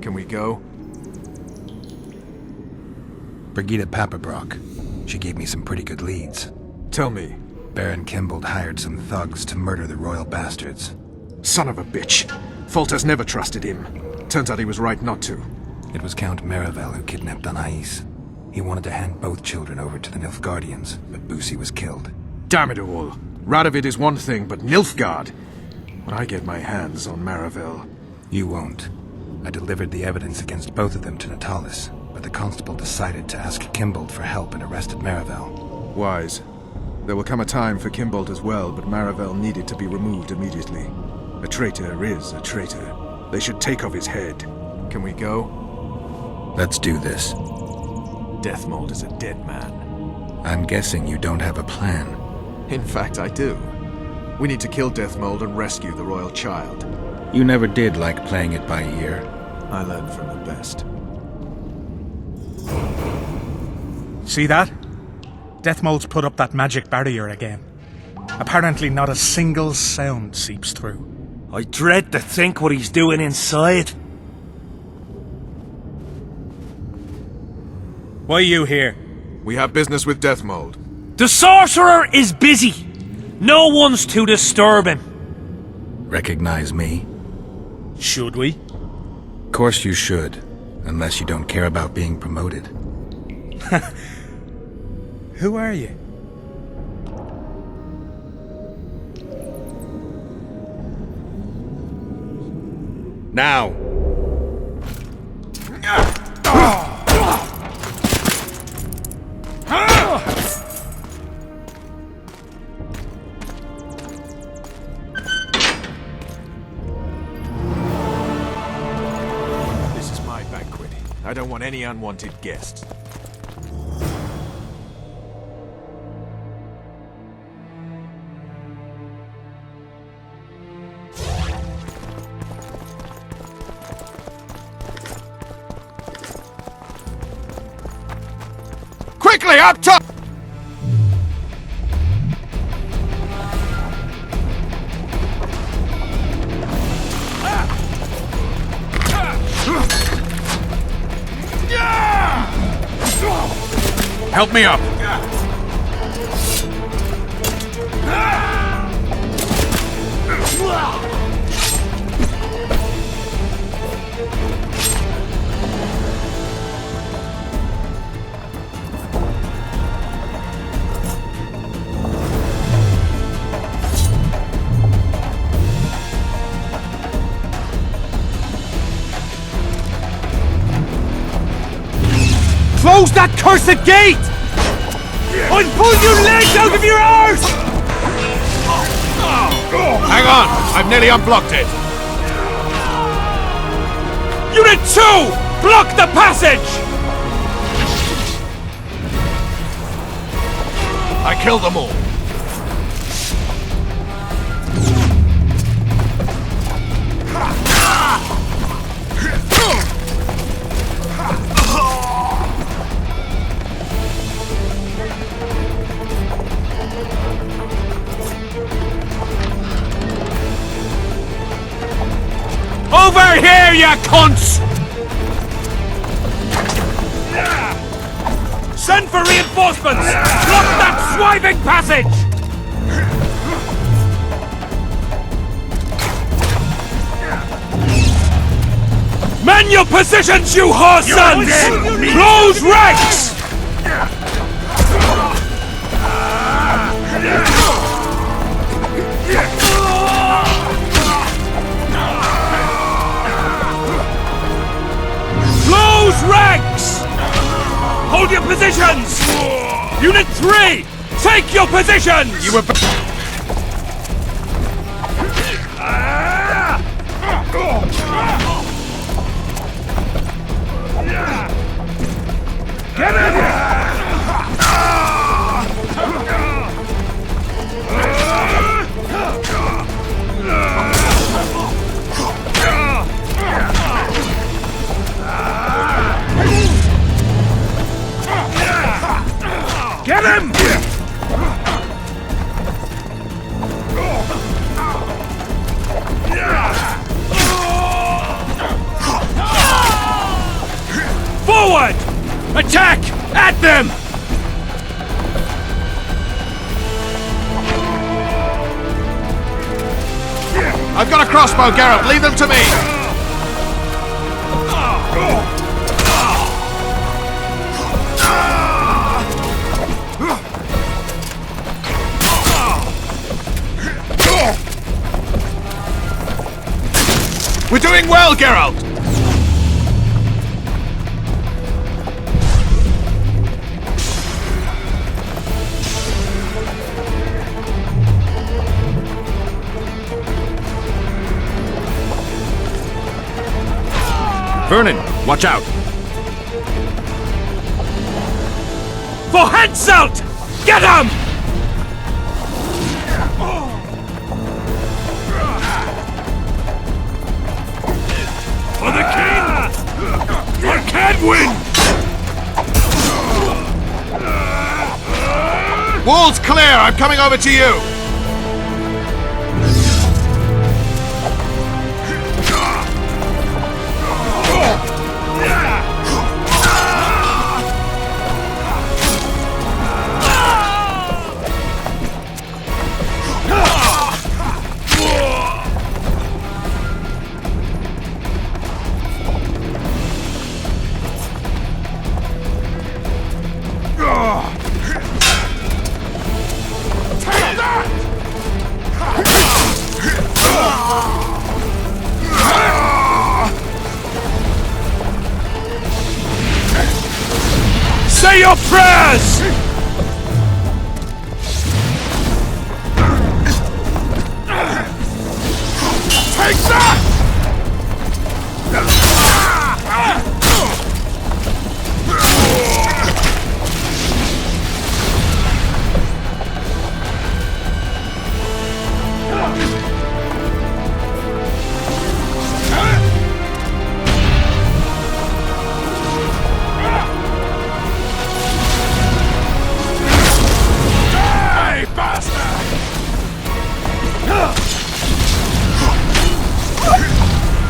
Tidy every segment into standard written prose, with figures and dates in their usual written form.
Can we go? Brigida Papperbrock. She gave me some pretty good leads. Tell me. Baron Kimbold hired some thugs to murder the royal bastards. Son of a bitch. Foltest never trusted him. Turns out he was right not to. It was Count Maravel who kidnapped Anais. He wanted to hand both children over to the Nilfgaardians, but Busi was killed. Damn it all. Radovid is one thing, but Nilfgaard? When I get my hands on Maravel... You won't. I delivered the evidence against both of them to Natalis, but the constable decided to ask Kimbold for help and arrested Maravel. Wise. There will come a time for Kimbold as well, but Maravel needed to be removed immediately. A traitor is a traitor. They should take off his head. Can we go? Let's do this. Deathmold is a dead man. I'm guessing you don't have a plan. In fact, I do. We need to kill Deathmold and rescue the royal child. You never did like playing it by ear. I learned from the best. See that? Deathmold's put up that magic barrier again. Apparently not a single sound seeps through. I dread to think what he's doing inside. Why are you here? We have business with Deathmold. The sorcerer is busy. No one's to disturb him. Recognize me? Should we? Of course you should, unless you don't care about being promoted. Who are you? Now! This is my banquet. I don't want any unwanted guests. Quickly, up top! Help me up! Close that cursed gate! I'll pull your legs out of your arse! Hang on! I've nearly unblocked it! Unit 2! Block the passage! I killed them all! Over here, you cunts! Send for reinforcements! Block that swiving passage! Man your positions, you horse sons! Close ranks! Close ranks! Hold your positions! Unit 3! Take your positions! You were... Get in! Get him! Attack! At them! I've got a crossbow, Geralt. Leave them to me. We're doing well, Geralt! Vernon, watch out! For Henselt! Get him! For the king! For Kaedwen! Wall's clear! I'm coming over to you! Say your prayers! Take that!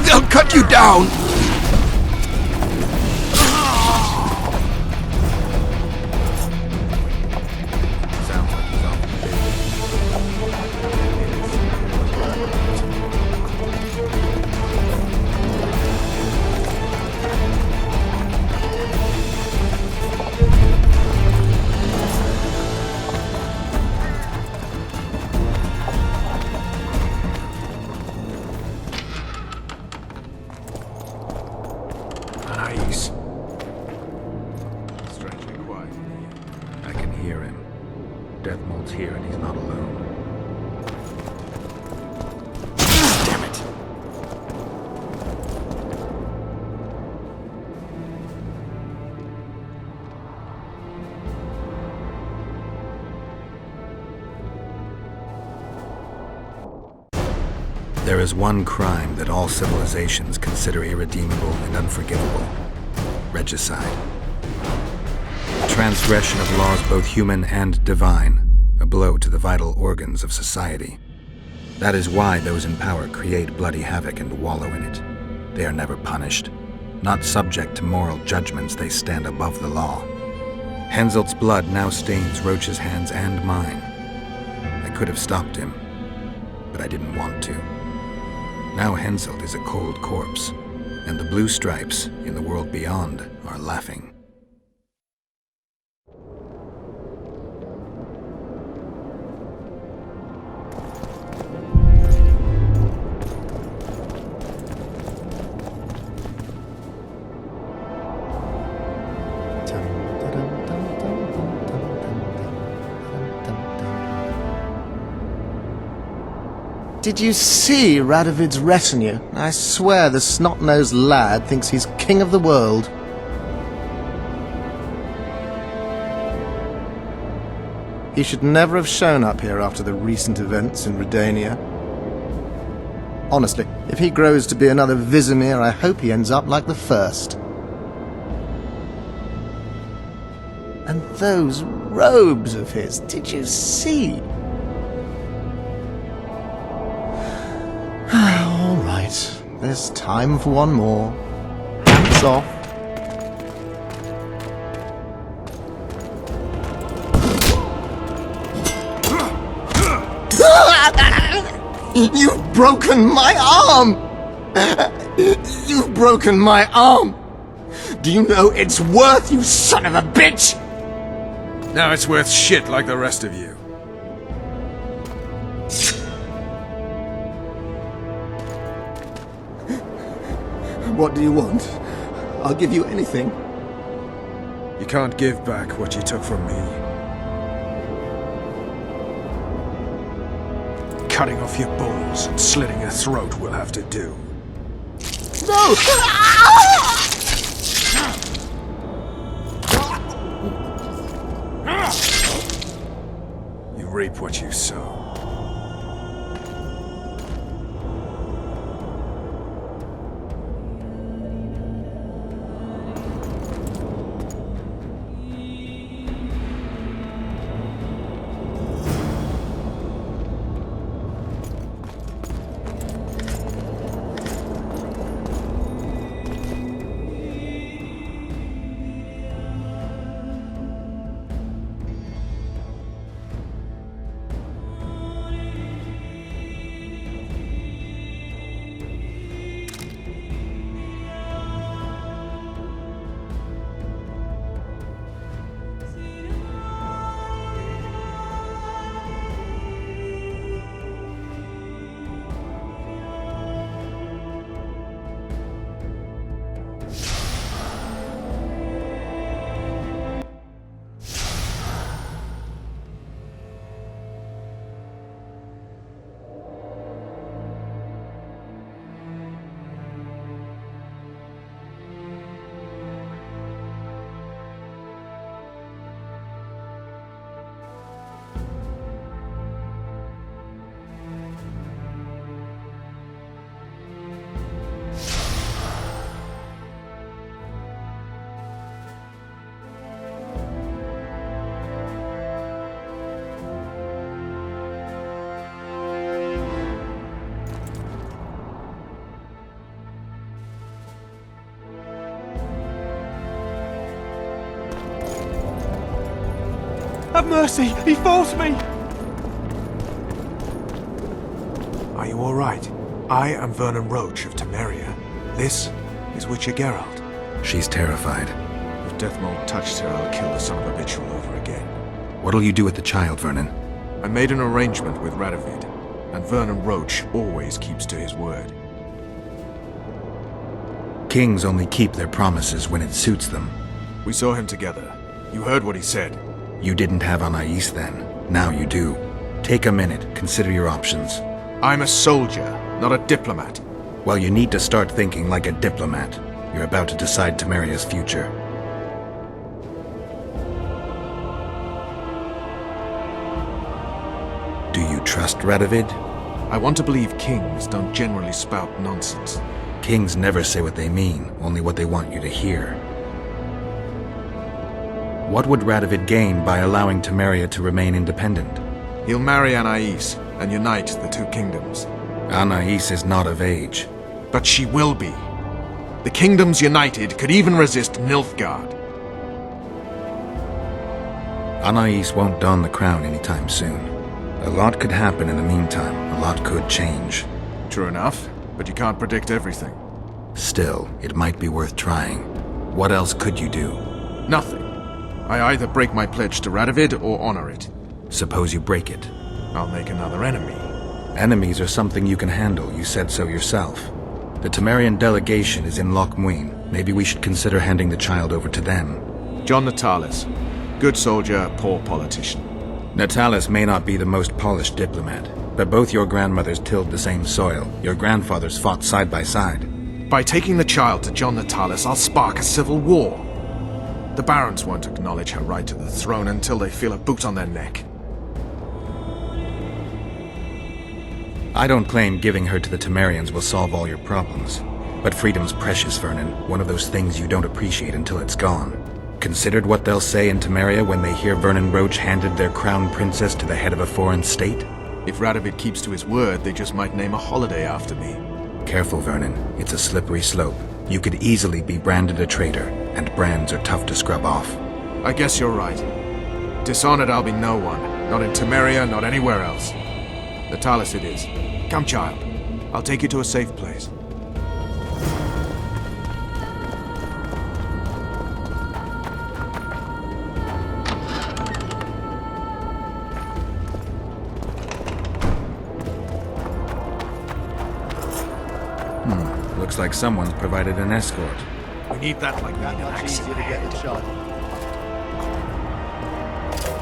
They'll cut you down! Nice. Strangely quiet. I can hear him. Deathmold's here and he's not alone. Damn it! There is one crime that all civilizations consider irredeemable and unforgivable: regicide. Transgression of laws both human and divine, a blow to the vital organs of society. That is why those in power create bloody havoc and wallow in it. They are never punished. Not subject to moral judgments, they stand above the law. Henselt's blood now stains Roche's hands and mine. I could have stopped him, but I didn't want to. Now Henselt is a cold corpse, and the blue stripes in the world beyond are laughing. Did you see Radovid's retinue? I swear the snot-nosed lad thinks he's king of the world. He should never have shown up here after the recent events in Redania. Honestly, if he grows to be another Vizimir, I hope he ends up like the first. And those robes of his, did you see? All right, there's time for one more. Hands off. You've broken my arm! You've broken my arm! Do you know its worth, you son of a bitch? Now it's worth shit like the rest of you. What do you want? I'll give you anything. You can't give back what you took from me. Cutting off your balls and slitting your throat will have to do. No! You reap what you sow. Have mercy! He forced me! Are you alright? I am Vernon Roche of Temeria. This is Witcher Geralt. She's terrified. If Deathmold touched her, I'll kill the son of a bitch all over again. What'll you do with the child, Vernon? I made an arrangement with Radovid, and Vernon Roche always keeps to his word. Kings only keep their promises when it suits them. We saw him together. You heard what he said. You didn't have Anais then. Now you do. Take a minute, consider your options. I'm a soldier, not a diplomat. Well, you need to start thinking like a diplomat. You're about to decide Temeria's future. Do you trust Radovid? I want to believe kings don't generally spout nonsense. Kings never say what they mean, only what they want you to hear. What would Radovid gain by allowing Temeria to remain independent? He'll marry Anais and unite the two kingdoms. Anais is not of age. But she will be. The kingdoms united could even resist Nilfgaard. Anais won't don the crown anytime soon. A lot could happen in the meantime. A lot could change. True enough, but you can't predict everything. Still, it might be worth trying. What else could you do? Nothing. I either break my pledge to Radovid or honor it. Suppose you break it. I'll make another enemy. Enemies are something you can handle, you said so yourself. The Temerian delegation is in Loch Muin. Maybe we should consider handing the child over to them. John Natalis. Good soldier, poor politician. Natalis may not be the most polished diplomat, but both your grandmothers tilled the same soil. Your grandfathers fought side by side. By taking the child to John Natalis, I'll spark a civil war. The barons won't acknowledge her right to the throne until they feel a boot on their neck. I don't claim giving her to the Temerians will solve all your problems. But freedom's precious, Vernon. One of those things you don't appreciate until it's gone. Considered what they'll say in Temeria when they hear Vernon Roche handed their crown princess to the head of a foreign state? If Radovid keeps to his word, they just might name a holiday after me. Careful, Vernon. It's a slippery slope. You could easily be branded a traitor, and brands are tough to scrub off. I guess you're right. Dishonored I'll be no one. Not in Temeria, not anywhere else. The Talus it is. Come, child. I'll take you to a safe place. Looks like someone's provided an escort. We need that like that.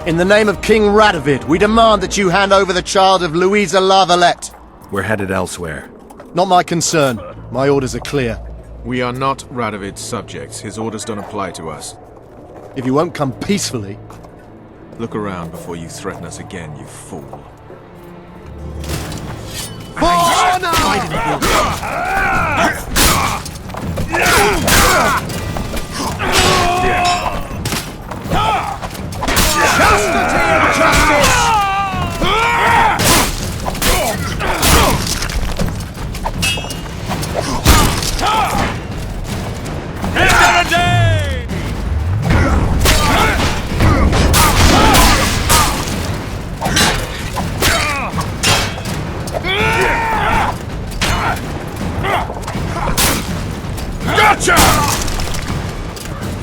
In the name of King Radovid, we demand that you hand over the child of Louisa La Valette. We're headed elsewhere. Not my concern. My orders are clear. We are not Radovid's subjects. His orders don't apply to us. If you won't come peacefully... Look around before you threaten us again, you fool.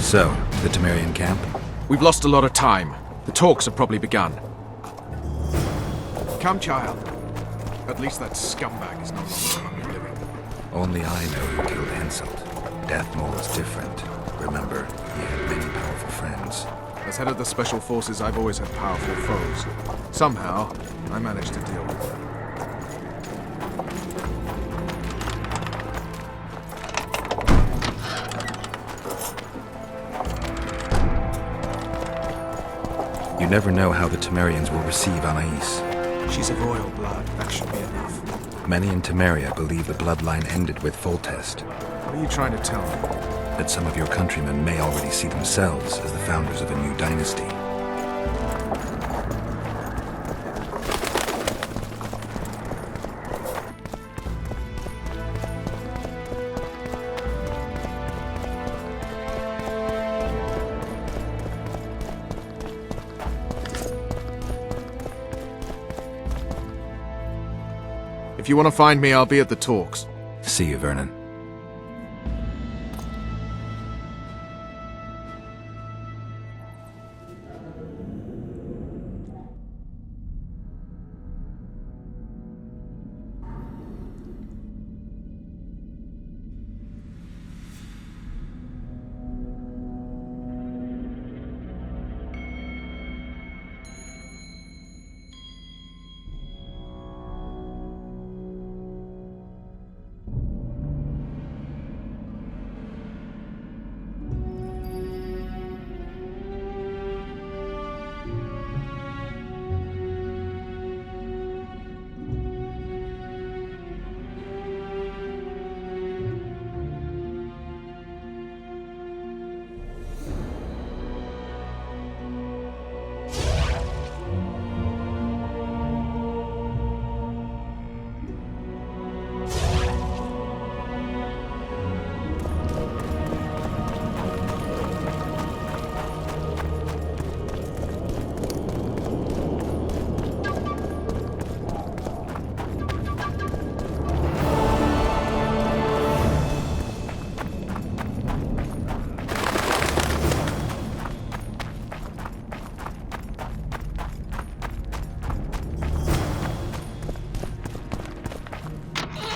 So, the Temerian camp? We've lost a lot of time. The talks have probably begun. Come, child. At least that scumbag is no longer living. Only I know who killed Henselt. Death Mold's different. Remember, he had many powerful friends. As head of the Special Forces, I've always had powerful foes. Somehow, I managed to deal with them. You never know how the Temerians will receive Anais. She's of royal blood. That should be enough. Many in Temeria believe the bloodline ended with Foltest. What are you trying to tell me? That some of your countrymen may already see themselves as the founders of a new dynasty. If you want to find me, I'll be at the talks. See you, Vernon.